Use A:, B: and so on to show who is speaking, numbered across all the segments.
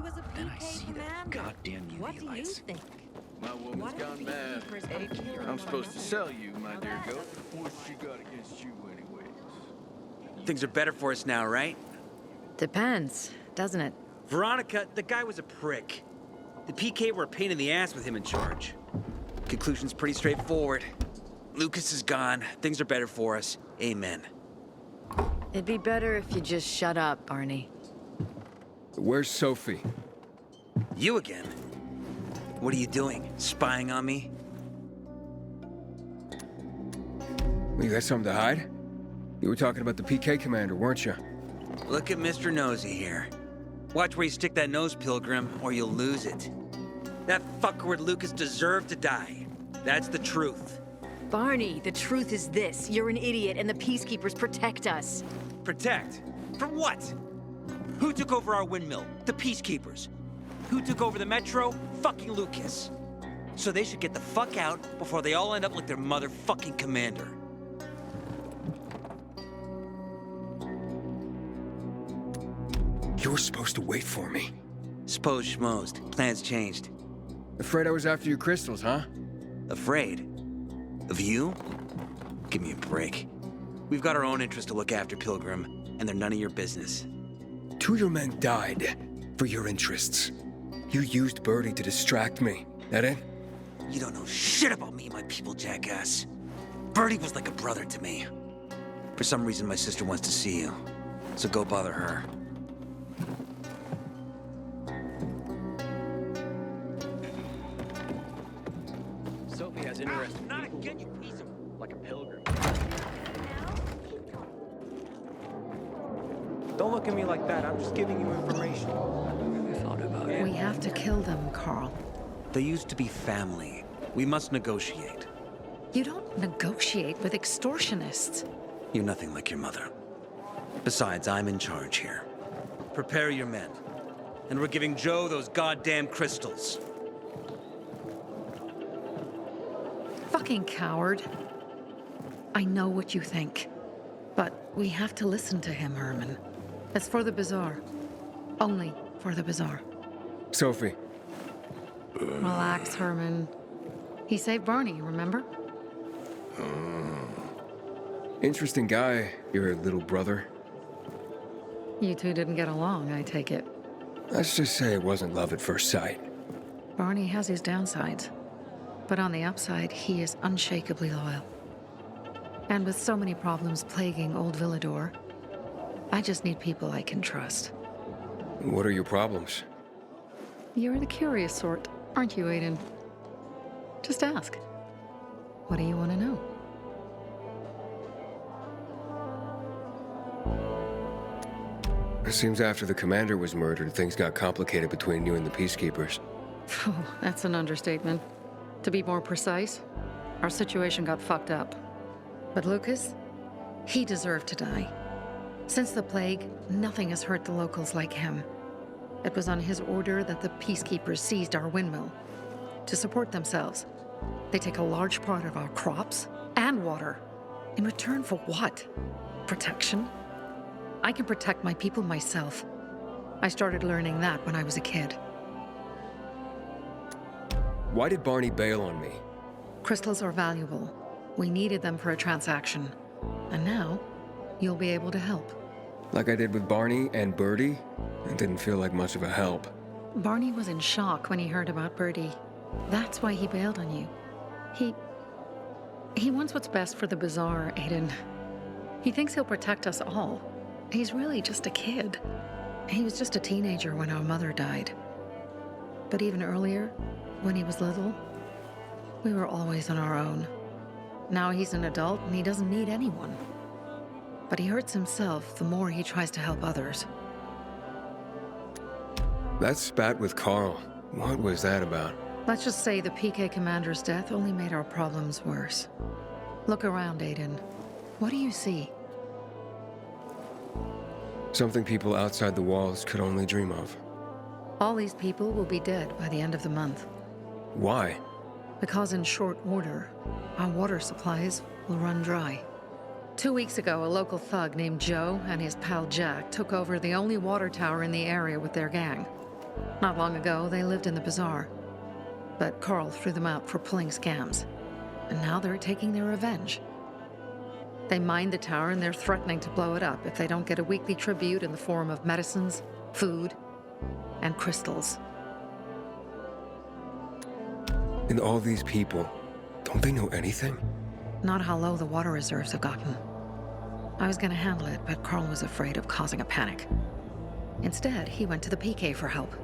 A: was a
B: Then I
A: PK
B: see that
A: commander.
B: goddamn UV
A: What do you
B: lights.
A: think?
C: My woman's
A: What if
C: gone mad.
A: peacekeepers are killing
C: I'm supposed to
A: one
C: sell you, my
A: another?
C: dear
A: Now
C: goat. What's she got against you anyways?
B: Things are better for us now, right?
D: Depends, doesn't it?
B: Veronica, the guy was a prick. The PK were a pain in the ass with him in charge. Conclusion's pretty straightforward. Lucas is gone. Things are better for us. Amen.
D: It'd be better if you just shut up, Barney.
E: Where's Sophie?
B: You again? What are you doing? Spying on me?
E: Well, you got something to hide? You were talking about the PK commander, weren't you?
B: Look at Mr. Nosy here. Watch where you stick that nose, Pilgrim, or you'll lose it. That fuckward Lucas deserved to die. That's the truth.
D: Barney, the truth is this. You're an idiot and the peacekeepers protect us.
B: Protect? From what? Who took over our windmill? The peacekeepers. Who took over the metro? Fucking Lucas. So they should get the fuck out before they all end up like their motherfucking commander.
E: You were supposed to wait for me.
B: Suppose schmozed. Plans changed.
E: Afraid I was after your crystals, huh?
B: Afraid? Of you? Give me a break. We've got our own interests to look after, Pilgrim, and they're none of your business.
E: 2 of your men died for your interests. You used Birdie to distract me. That it?
B: You don't know shit about me and my people, jackass. Birdie was like a brother to me. For some reason, my sister wants to see you. So go bother her.
F: Sophie has interesting
B: Not
F: people,
B: again, you piece of...
F: like a pilgrim.
G: Don't look at me like that. I'm just giving you information.
F: I thought about it.
D: We have to kill them, Carl.
B: They used to be family. We must negotiate.
D: You don't negotiate with extortionists.
B: You're nothing like your mother. Besides, I'm in charge here. Prepare your men. And we're giving Joe those goddamn crystals.
D: Fucking coward. I know what you think. But we have to listen to him, Herman. It's for the bazaar. Only for the bazaar.
E: Sophie.
D: Relax, Herman. He saved Barney, remember?
E: Interesting guy, your little brother.
D: You two didn't get along, I take it.
E: Let's just say it wasn't love at first sight.
D: Barney has his downsides. But on the upside, he is unshakably loyal. And with so many problems plaguing old Villador, I just need people I can trust.
E: What are your problems?
D: You're the curious sort, aren't you, Aiden? Just ask. What do you want to know?
E: It seems after the commander was murdered, things got complicated between you and the peacekeepers.
D: Oh, that's an understatement. To be more precise, our situation got fucked up. But Lucas, he deserved to die. Since the plague, nothing has hurt the locals like him. It was on his order that the peacekeepers seized our windmill. To support themselves, they take a large part of our crops and water. In return for what? Protection? I can protect my people myself. I started learning that when I was a kid.
E: Why did Barney bail on me?
D: Crystals are valuable. We needed them for a transaction. And now, you'll be able to help.
E: Like I did with Barney and Birdie? It didn't feel like much of a help.
D: Barney was in shock when he heard about Birdie. That's why he bailed on you. He wants what's best for the bazaar, Aiden. He thinks he'll protect us all. He's really just a kid. He was just a teenager when our mother died. But even earlier, when he was little, we were always on our own. Now he's an adult and he doesn't need anyone. But he hurts himself the more he tries to help others.
E: That spat with Carl, what was that about?
D: Let's just say the PK commander's death only made our problems worse. Look around, Aiden. What do you see?
E: Something people outside the walls could only dream of.
D: All these people will be dead by the end of the month.
E: Why?
D: Because in short order, our water supplies will run dry. 2 weeks ago, a local thug named Joe and his pal Jack took over the only water tower in the area with their gang. Not long ago, they lived in the bazaar. But Carl threw them out for pulling scams. And now they're taking their revenge. They mined the tower and they're threatening to blow it up if they don't get a weekly tribute in the form of medicines, food, and crystals.
E: And all these people, don't they know anything?
D: Not how low the water reserves have gotten. I was gonna handle it, but Carl was afraid of causing a panic. Instead, he went to the PK for help.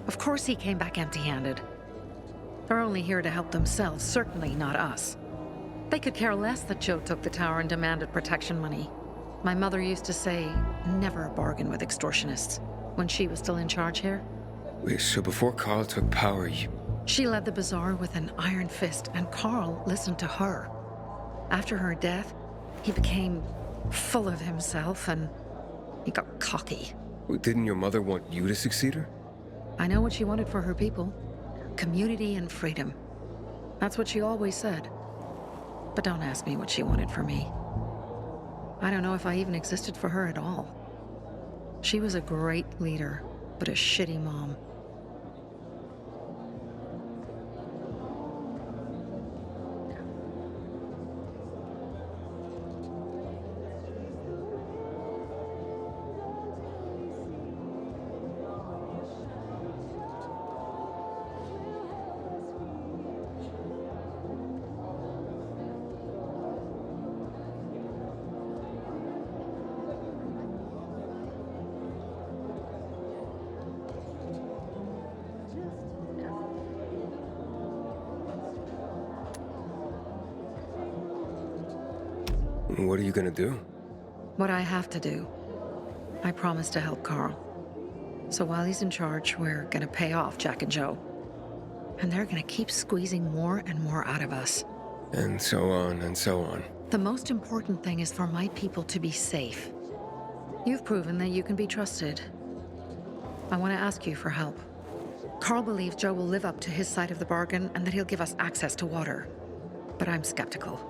D: Of course he came back empty-handed. They're only here to help themselves, certainly not us. They could care less that Joe took the tower and demanded protection money. My mother used to say, never bargain with extortionists, when she was still in charge here.
E: Wait, so before Carl took power,
D: She led the bazaar with an iron fist, and Carl listened to her. After her death, he became full of himself, and he got cocky.
E: Didn't your mother want you to succeed her?
D: I know what she wanted for her people. Community and freedom. That's what she always said. But don't ask me what she wanted for me. I don't know if I even existed for her at all. She was a great leader, but a shitty mom.
E: What are you gonna do?
D: What I have to do. I promised to help Carl. So while he's in charge, we're gonna pay off Jack and Joe. And they're gonna keep squeezing more and more out of us.
E: And so on and so on.
D: The most important thing is for my people to be safe. You've proven that you can be trusted. I want to ask you for help. Carl believes Joe will live up to his side of the bargain and that he'll give us access to water. But I'm skeptical.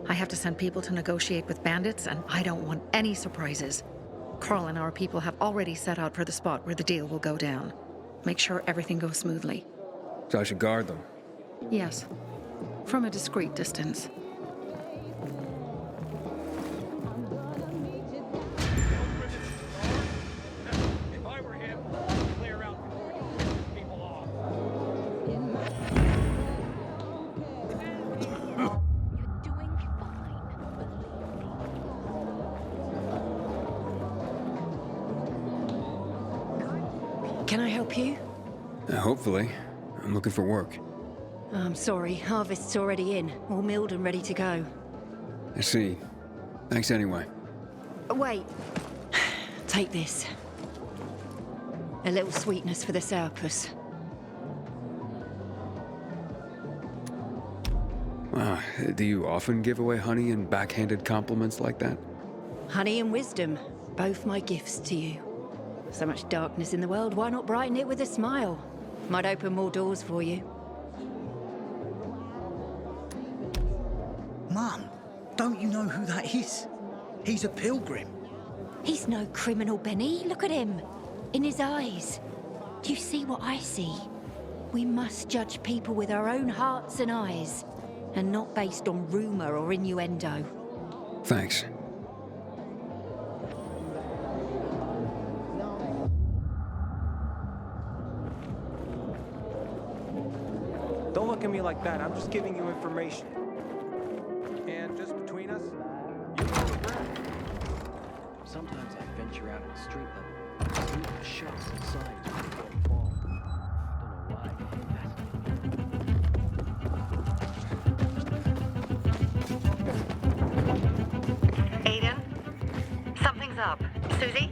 D: I have to send people to negotiate with bandits, and I don't want any surprises. Carl and our people have already set out for the spot where the deal will go down. Make sure everything goes smoothly.
E: So I should guard them.
D: Yes, from a discreet distance.
F: If I were him, I'd clear out before you piss people off.
A: You're doing fine.
H: Can I help you?
E: Hopefully. I'm looking for work.
H: I'm sorry, harvest's already in, all milled and ready to go.
E: I see. Thanks anyway.
H: Wait. Take this. A little sweetness for the sourpuss.
E: Wow, do you often give away honey and backhanded compliments like that?
H: Honey and wisdom, both my gifts to you. So much darkness in the world, why not brighten it with a smile? Might open more doors for you.
I: Mum, don't you know who that is? He's a pilgrim.
A: He's no criminal, Benny. Look at him. In his eyes. Do you see what I see? We must judge people with our own hearts and eyes, and not based on rumor or innuendo.
E: Thanks.
G: Don't look at me like that. I'm just giving you information. And just between us, you know the ground.
F: Sometimes I venture out at street level, see the shops and signs before they fall. Don't know why, but
D: Aiden? Something's up. Susie?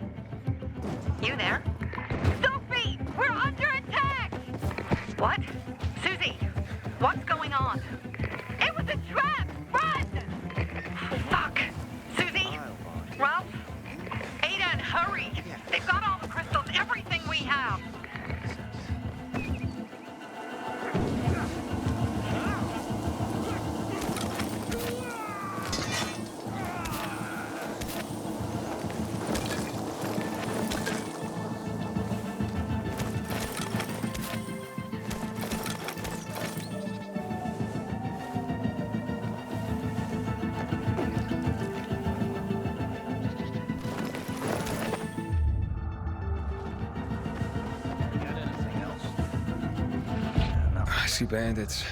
D: You there? Sophie! We're under attack! What? Susie! What's going on? It was a trap! Run! Fuck! Susie? Ralph? Aiden, hurry! They've got all the crystals, everything we have!
E: see bandits.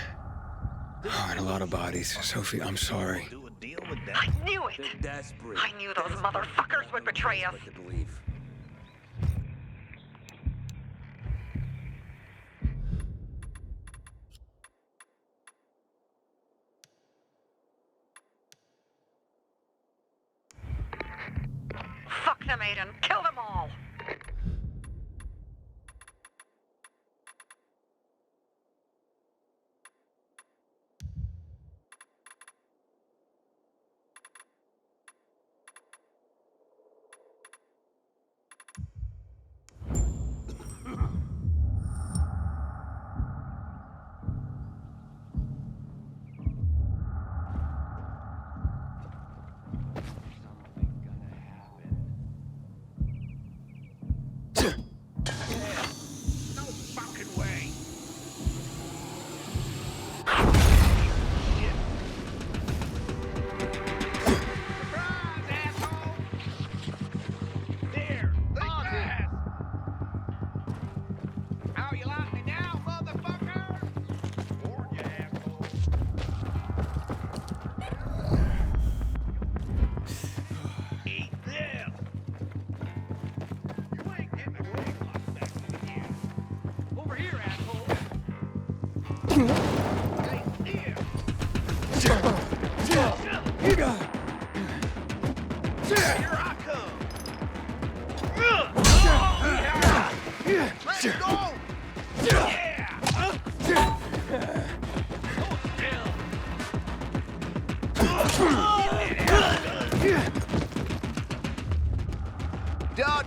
E: Oh, and a lot of bodies. Sophie, I'm sorry.
C: Do a deal with that.
J: I knew it!
C: They're desperate.
J: I knew those motherfuckers would betray us.
C: To believe.
J: Fuck them, Aiden. Kill them all.
C: No fucking way. Surprise, asshole! There, on this. How you like me now, motherfucker? Or you asshole. Eat this. You ain't getting away like that again. Over here, asshole. Take this. Here I come. Let's go. Yeah. Hold still. Dog.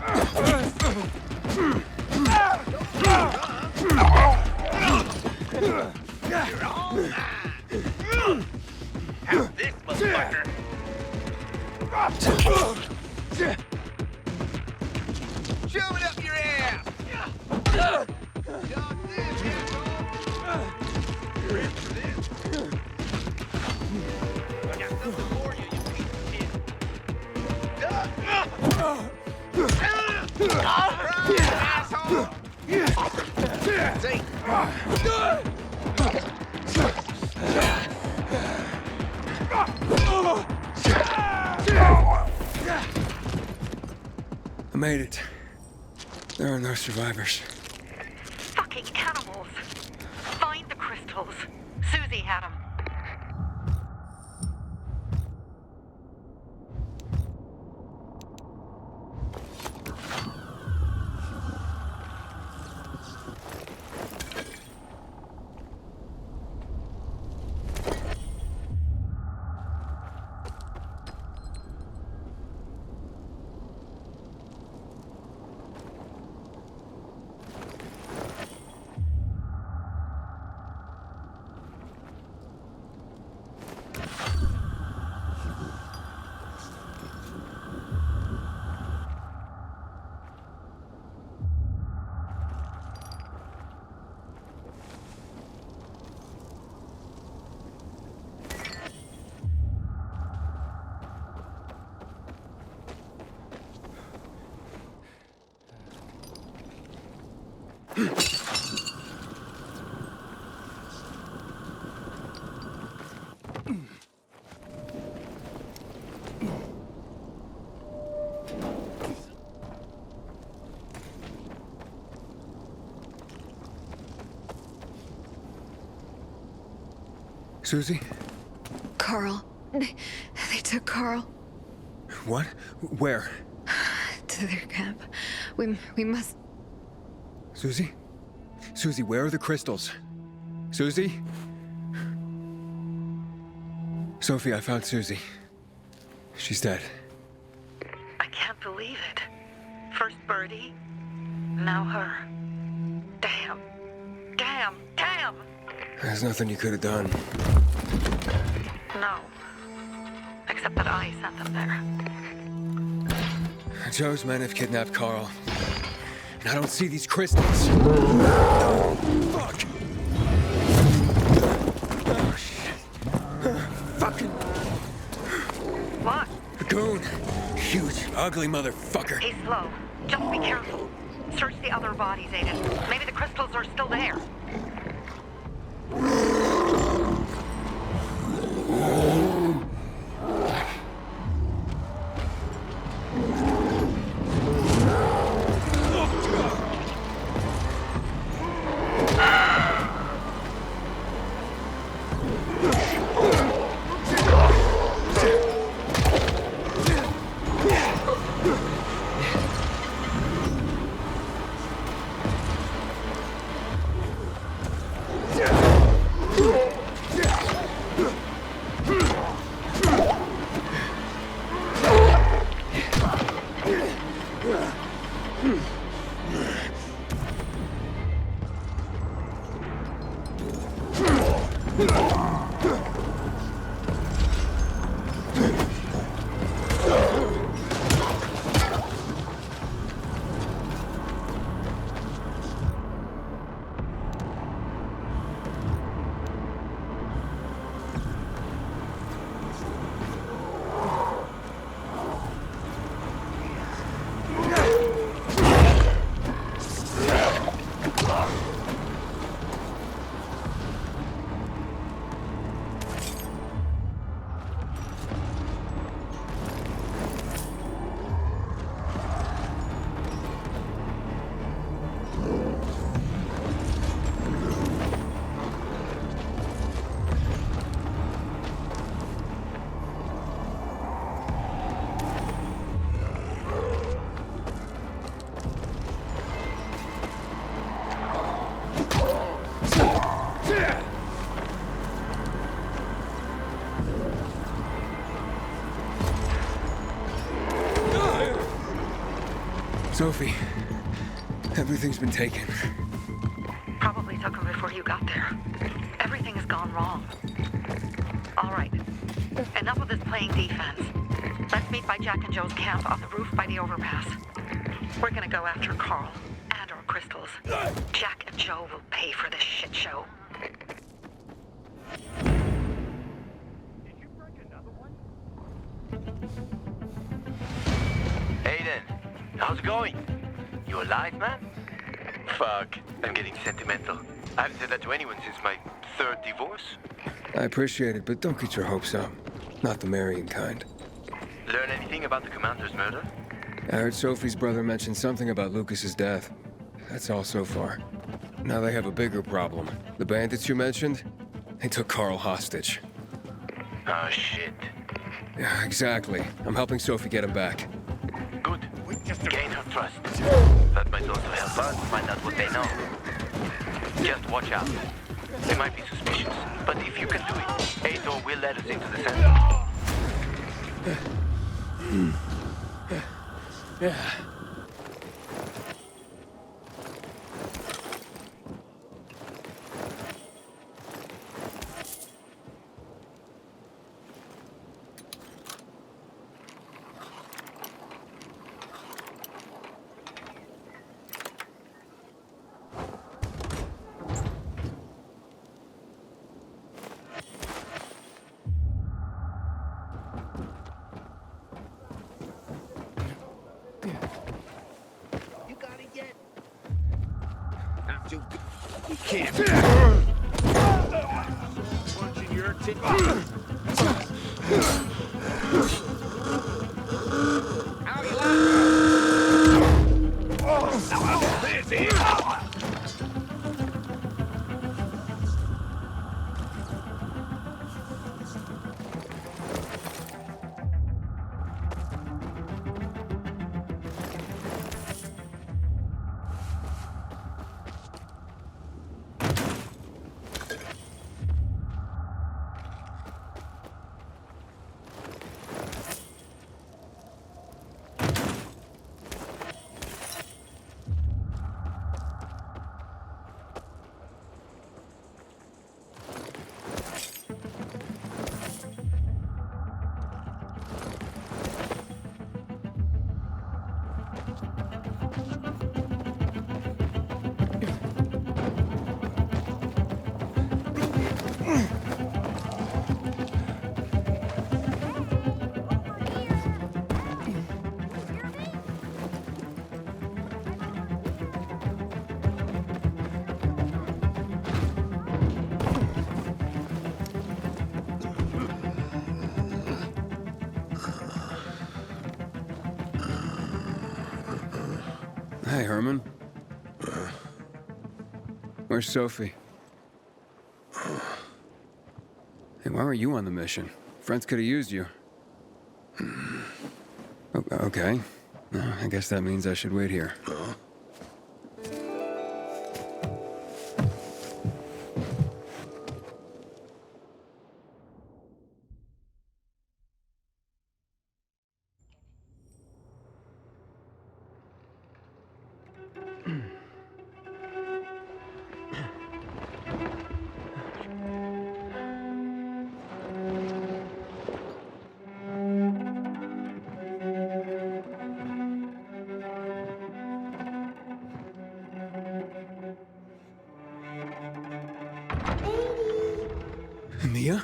C: You're all mine. Have this, motherfucker. Shove it up your ass. Dog this, asshole. You're in for this. I got something for you, you piece of shit. Dog. Surprise, asshole. See?
E: I made it. There are no survivors.
J: Fucking animals. Find the crystals. Susie had them.
E: Susie?
K: Carl. They took Carl
E: What? Where?
K: to their camp. We must...
E: Susie? Susie, where are the crystals? Susie? Sophie, I found Susie. She's dead.
J: I can't believe it. First Birdie, now her. Damn. Damn. Damn!
E: There's nothing you could have done.
J: No. Except that I sent them there.
E: Joe's men have kidnapped Carl. And I don't see these crystals. Oh, fuck! Oh, shit. Fucking...
J: What?
E: A goon. Huge, ugly motherfucker.
J: He's slow. Just be careful. Search the other bodies, Aiden. Maybe the crystals are still there.
E: Sophie, everything's been taken.
J: Probably took him before you got there. Everything has gone wrong. All right. Enough of this playing defense. Let's meet by Jack and Joe's camp on the roof by the overpass. We're gonna go after Carl and our crystals. Jack and Joe will pay for this shit show.
L: Aiden, how's it going? You alive, man? Fuck, I'm getting sentimental. I haven't said that to anyone since my 3rd divorce.
E: I appreciate it, but don't get your hopes up. Not the marrying kind.
L: Learn anything about the commander's murder?
E: I heard Sophie's brother mention something about Lucas's death. That's all so far. Now they have a bigger problem. The bandits you mentioned, they took Carl hostage.
L: Oh, shit.
E: Yeah, exactly. I'm helping Sophie get him back.
L: Good. Gain her trust. That might also help us find out what they know. Just watch out. They might be suspicious, but if you can do it, Ator will let us into the center.
E: Yeah.
C: You got it yet? Not too good. You can't. Punching your tip. Out you like? There's it.
E: Hi, Herman. Where's Sophie? Hey, why were you on the mission? Friends could have used you. Okay. I guess that means I should wait here. Mia?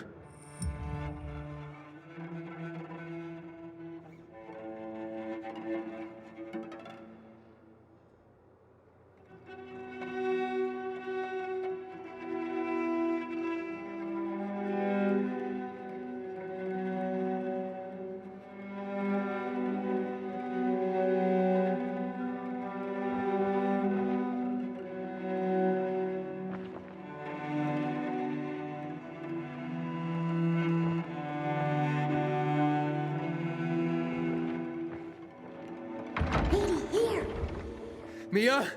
E: Mia?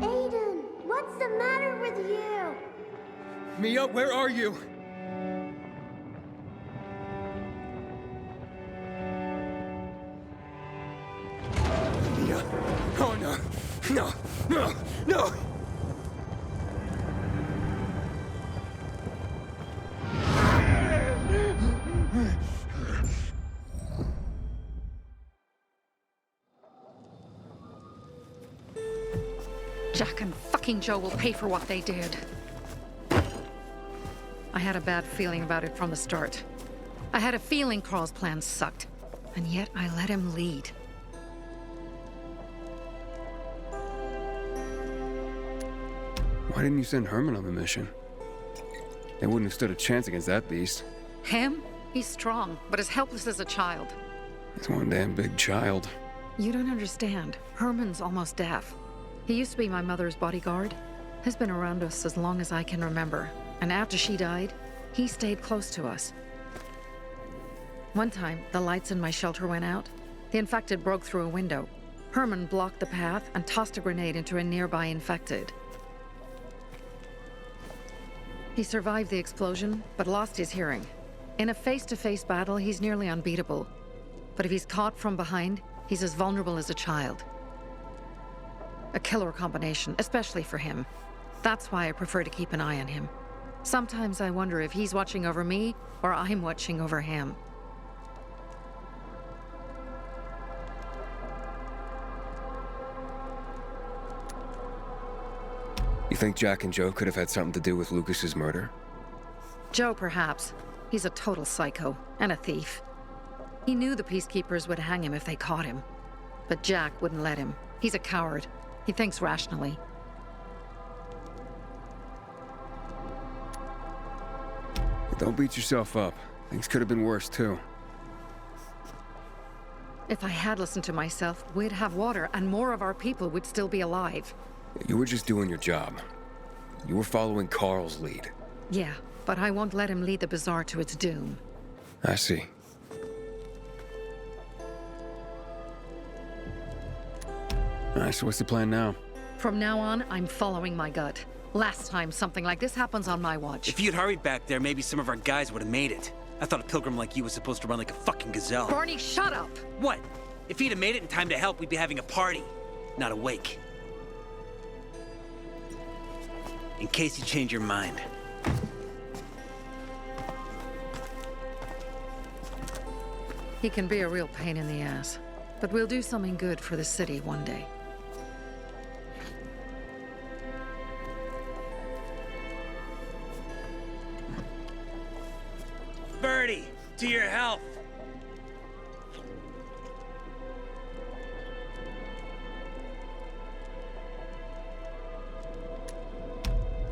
M: Aiden, what's the matter with you?
E: Mia, where are you? No! No!
D: Jack and fucking Joe will pay for what they did. I had a bad feeling about it from the start. I had a feeling Carl's plan sucked, and yet I let him lead.
E: Why didn't you send Herman on the mission? They wouldn't have stood a chance against that beast.
D: Him? He's strong, but as helpless as a child.
E: He's one damn big child.
D: You don't understand. Herman's almost deaf. He used to be my mother's bodyguard. He's been around us as long as I can remember. And after she died, he stayed close to us. One time, the lights in my shelter went out. The infected broke through a window. Herman blocked the path and tossed a grenade into a nearby infected. He survived the explosion, but lost his hearing. In a face-to-face battle, he's nearly unbeatable. But if he's caught from behind, he's as vulnerable as a child. A killer combination, especially for him. That's why I prefer to keep an eye on him. Sometimes I wonder if he's watching over me, or I'm watching over him.
E: You think Jack and Joe could have had something to do with Lucas's murder?
D: Joe, perhaps. He's a total psycho, and a thief. He knew the Peacekeepers would hang him if they caught him. But Jack wouldn't let him. He's a coward. He thinks rationally.
E: Don't beat yourself up. Things could have been worse, too.
D: If I had listened to myself, we'd have water, and more of our people would still be alive.
E: You were just doing your job. You were following Carl's lead.
D: Yeah, but I won't let him lead the Bazaar to its doom.
E: I see. Alright, so what's the plan now?
D: From now on, I'm following my gut. Last time something like this happens on my watch.
B: If you'd hurried back there, maybe some of our guys would have made it. I thought a pilgrim like you was supposed to run like a fucking gazelle.
D: Barney, shut up!
B: What? If he'd have made it in time to help, we'd be having a party, not a wake. In case you change your mind.
D: He can be a real pain in the ass. But we'll do something good for the city one day.
B: Birdie, to your health.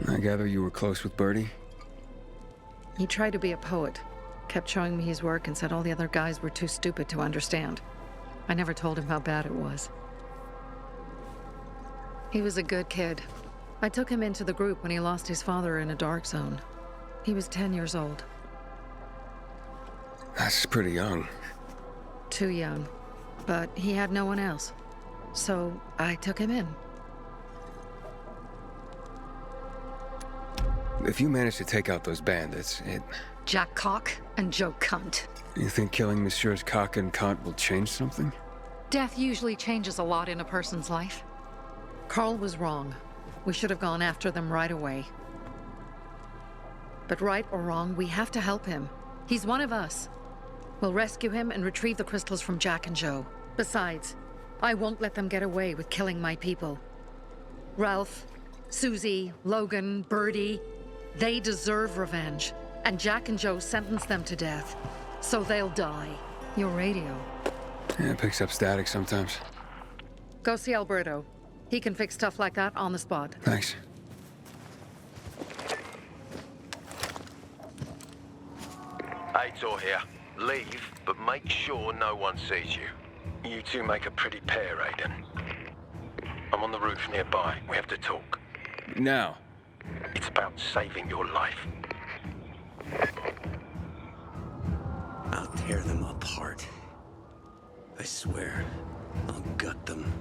E: I gather you were close with Birdie?
D: He tried to be a poet, kept showing me his work and said all the other guys were too stupid to understand. I never told him how bad it was. He was a good kid. I took him into the group when he lost his father in a dark zone. He was 10 years old.
E: That's pretty young.
D: Too young. But he had no one else. So I took him in.
E: If you manage to take out those bandits,
D: Jack Cock and Joe Cunt.
E: You think killing Messieurs Cock and Cunt will change something?
D: Death usually changes a lot in a person's life. Carl was wrong. We should have gone after them right away. But right or wrong, we have to help him. He's one of us. We'll rescue him and retrieve the crystals from Jack and Joe. Besides, I won't let them get away with killing my people. Ralph, Susie, Logan, Birdie, they deserve revenge. And Jack and Joe sentenced them to death. So they'll die. Your radio.
E: Yeah, it picks up static sometimes.
D: Go see Alberto. He can fix stuff like that on the spot.
E: Thanks.
L: Aitor here. Leave, but make sure no one sees you. You two make a pretty pair, Aiden. I'm on the roof nearby. We have to talk.
E: Now.
L: It's about saving your life.
B: I'll tear them apart. I swear, I'll gut them.